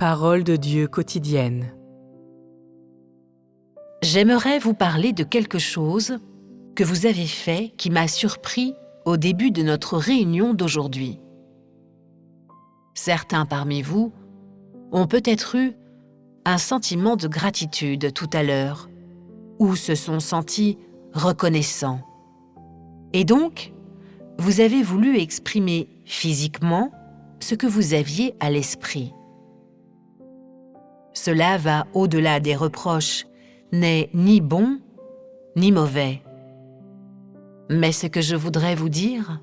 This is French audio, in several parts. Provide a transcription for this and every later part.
Parole de Dieu quotidienne. J'aimerais vous parler de quelque chose que vous avez fait qui m'a surpris au début de notre réunion d'aujourd'hui. Certains parmi vous ont peut-être eu un sentiment de gratitude tout à l'heure, ou se sont sentis reconnaissants. Et donc, vous avez voulu exprimer physiquement ce que vous aviez à l'esprit. Cela va au-delà des reproches, n'est ni bon ni mauvais. Mais ce que je voudrais vous dire,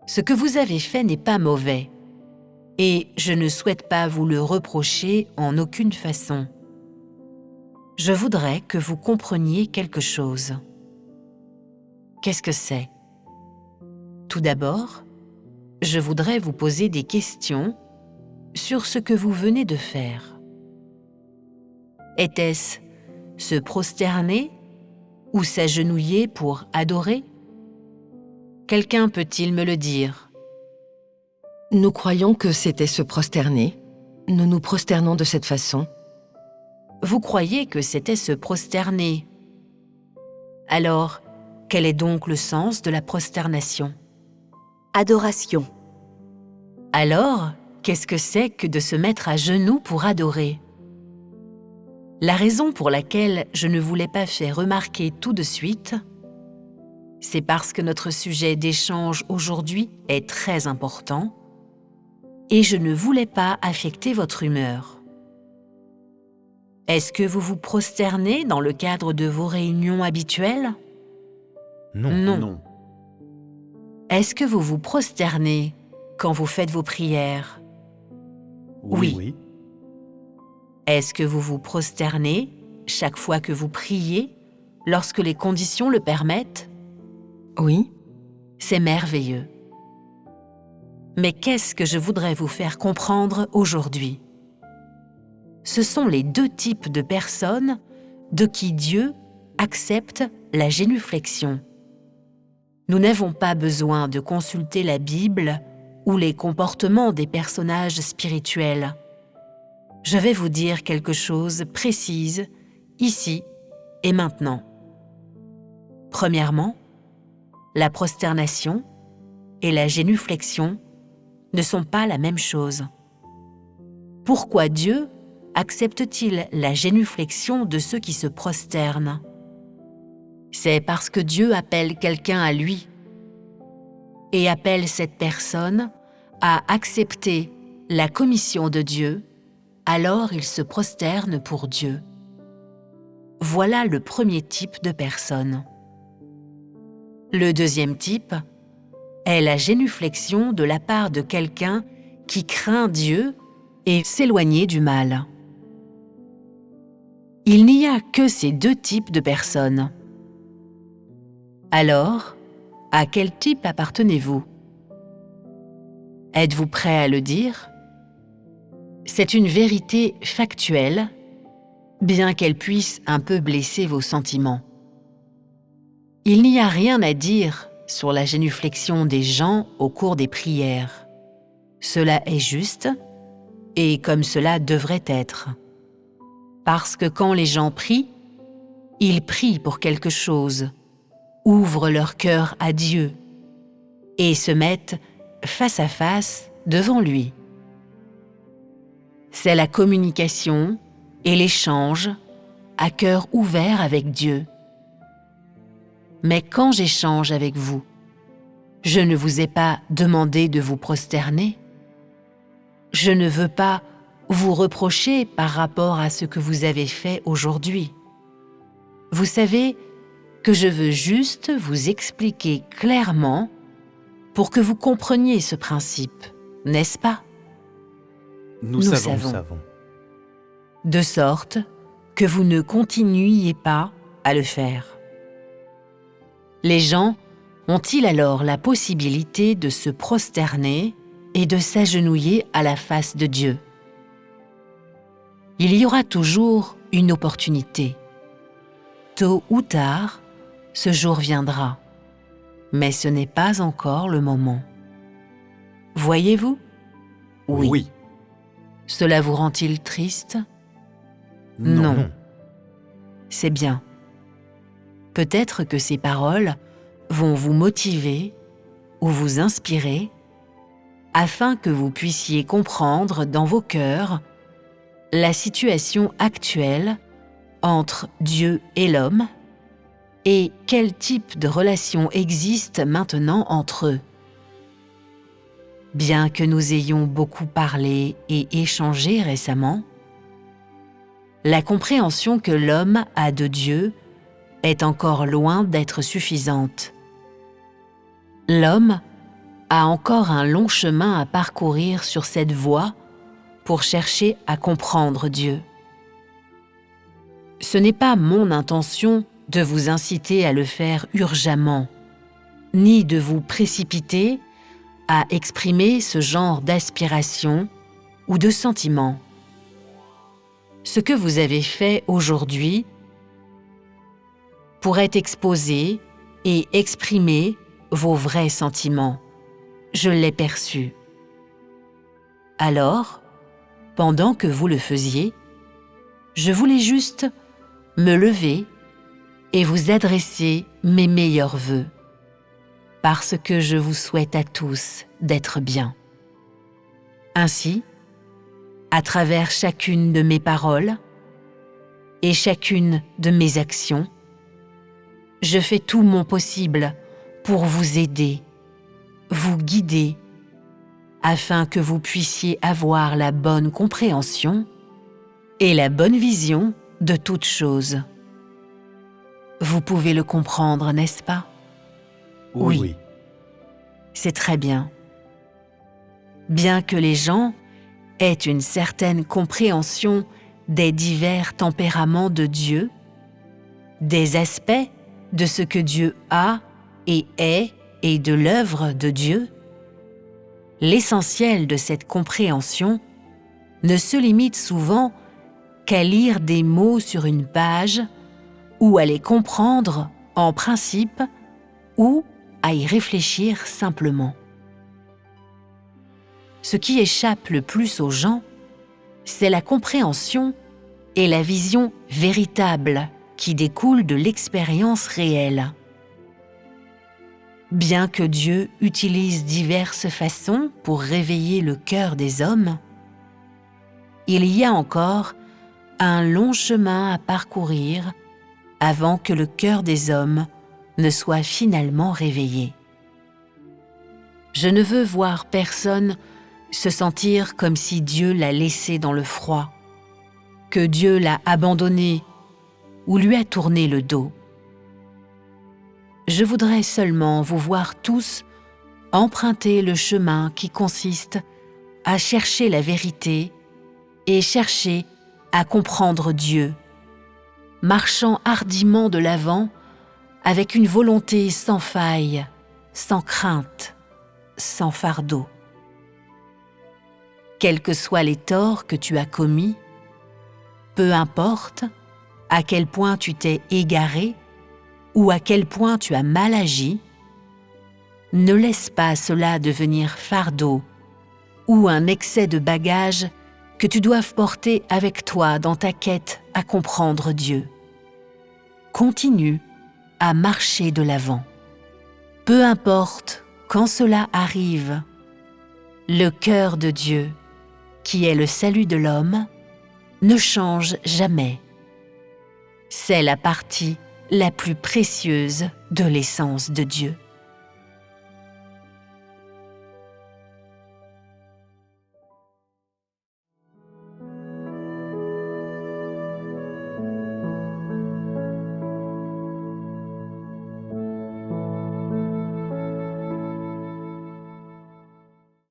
ce que vous avez fait n'est pas mauvais, et je ne souhaite pas vous le reprocher en aucune façon. Je voudrais que vous compreniez quelque chose. Qu'est-ce que c'est ? Tout d'abord, je voudrais vous poser des questions sur ce que vous venez de faire. Était-ce se prosterner ou s'agenouiller pour adorer ? Quelqu'un peut-il me le dire ? Nous croyons que c'était se prosterner. Nous nous prosternons de cette façon. Vous croyez que c'était se prosterner. Alors, quel est donc le sens de la prosternation ? Adoration. Alors, qu'est-ce que c'est que de se mettre à genoux pour adorer ? La raison pour laquelle je ne voulais pas faire remarquer tout de suite, c'est parce que notre sujet d'échange aujourd'hui est très important et je ne voulais pas affecter votre humeur. Est-ce que vous vous prosternez dans le cadre de vos réunions habituelles ? Non. Est-ce que vous vous prosternez quand vous faites vos prières ? Oui. Est-ce que vous vous prosternez chaque fois que vous priez, lorsque les conditions le permettent ? Oui. C'est merveilleux. Mais qu'est-ce que je voudrais vous faire comprendre aujourd'hui ? Ce sont les deux types de personnes de qui Dieu accepte la génuflexion. Nous n'avons pas besoin de consulter la Bible ou les comportements des personnages spirituels. Je vais vous dire quelque chose précise, ici et maintenant. Premièrement, la prosternation et la génuflexion ne sont pas la même chose. Pourquoi Dieu accepte-t-il la génuflexion de ceux qui se prosternent ? C'est parce que Dieu appelle quelqu'un à lui et appelle cette personne à accepter la commission de Dieu, alors il se prosterne pour Dieu. Voilà le premier type de personne. Le deuxième type est la génuflexion de la part de quelqu'un qui craint Dieu et s'éloigner du mal. Il n'y a que ces deux types de personnes. Alors, à quel type appartenez-vous ? Êtes-vous prêt à le dire ? C'est une vérité factuelle, bien qu'elle puisse un peu blesser vos sentiments. Il n'y a rien à dire sur la génuflexion des gens au cours des prières. Cela est juste, et comme cela devrait être. Parce que quand les gens prient, ils prient pour quelque chose, ouvrent leur cœur à Dieu et se mettent face à face devant lui. C'est la communication et l'échange à cœur ouvert avec Dieu. Mais quand j'échange avec vous, je ne vous ai pas demandé de vous prosterner. Je ne veux pas vous reprocher par rapport à ce que vous avez fait aujourd'hui. Vous savez que je veux juste vous expliquer clairement pour que vous compreniez ce principe, n'est-ce pas ? Nous savons. De sorte que vous ne continuiez pas à le faire. Les gens ont-ils alors la possibilité de se prosterner et de s'agenouiller à la face de Dieu ? Il y aura toujours une opportunité. Tôt ou tard, ce jour viendra, mais ce n'est pas encore le moment. Voyez-vous ? Oui. Cela vous rend-il triste? Non. Non. C'est bien. Peut-être que ces paroles vont vous motiver ou vous inspirer afin que vous puissiez comprendre dans vos cœurs la situation actuelle entre Dieu et l'homme et quel type de relation existe maintenant entre eux. Bien que nous ayons beaucoup parlé et échangé récemment, la compréhension que l'homme a de Dieu est encore loin d'être suffisante. L'homme a encore un long chemin à parcourir sur cette voie pour chercher à comprendre Dieu. Ce n'est pas mon intention de vous inciter à le faire urgemment, ni de vous précipiter à exprimer ce genre d'aspiration ou de sentiment. Ce que vous avez fait aujourd'hui pourrait exposer et exprimer vos vrais sentiments. Je l'ai perçu. Alors, pendant que vous le faisiez, je voulais juste me lever et vous adresser mes meilleurs vœux, parce que je vous souhaite à tous d'être bien. Ainsi, à travers chacune de mes paroles et chacune de mes actions, je fais tout mon possible pour vous aider, vous guider, afin que vous puissiez avoir la bonne compréhension et la bonne vision de toute chose. Vous pouvez le comprendre, n'est-ce pas? Oui. C'est très bien. Bien que les gens aient une certaine compréhension des divers tempéraments de Dieu, des aspects de ce que Dieu a et est et de l'œuvre de Dieu, l'essentiel de cette compréhension ne se limite souvent qu'à lire des mots sur une page ou à les comprendre en principe ou à y réfléchir simplement. Ce qui échappe le plus aux gens, c'est la compréhension et la vision véritable qui découlent de l'expérience réelle. Bien que Dieu utilise diverses façons pour réveiller le cœur des hommes, il y a encore un long chemin à parcourir avant que le cœur des hommes ne soit finalement réveillé. Je ne veux voir personne se sentir comme si Dieu l'a laissé dans le froid, que Dieu l'a abandonné ou lui a tourné le dos. Je voudrais seulement vous voir tous emprunter le chemin qui consiste à chercher la vérité et chercher à comprendre Dieu, marchant hardiment de l'avant avec une volonté sans faille, sans crainte, sans fardeau. Quels que soient les torts que tu as commis, peu importe à quel point tu t'es égaré ou à quel point tu as mal agi, ne laisse pas cela devenir fardeau ou un excès de bagages que tu doives porter avec toi dans ta quête à comprendre Dieu. Continue à marcher de l'avant. Peu importe quand cela arrive, le cœur de Dieu, qui est le salut de l'homme, ne change jamais. C'est la partie la plus précieuse de l'essence de Dieu.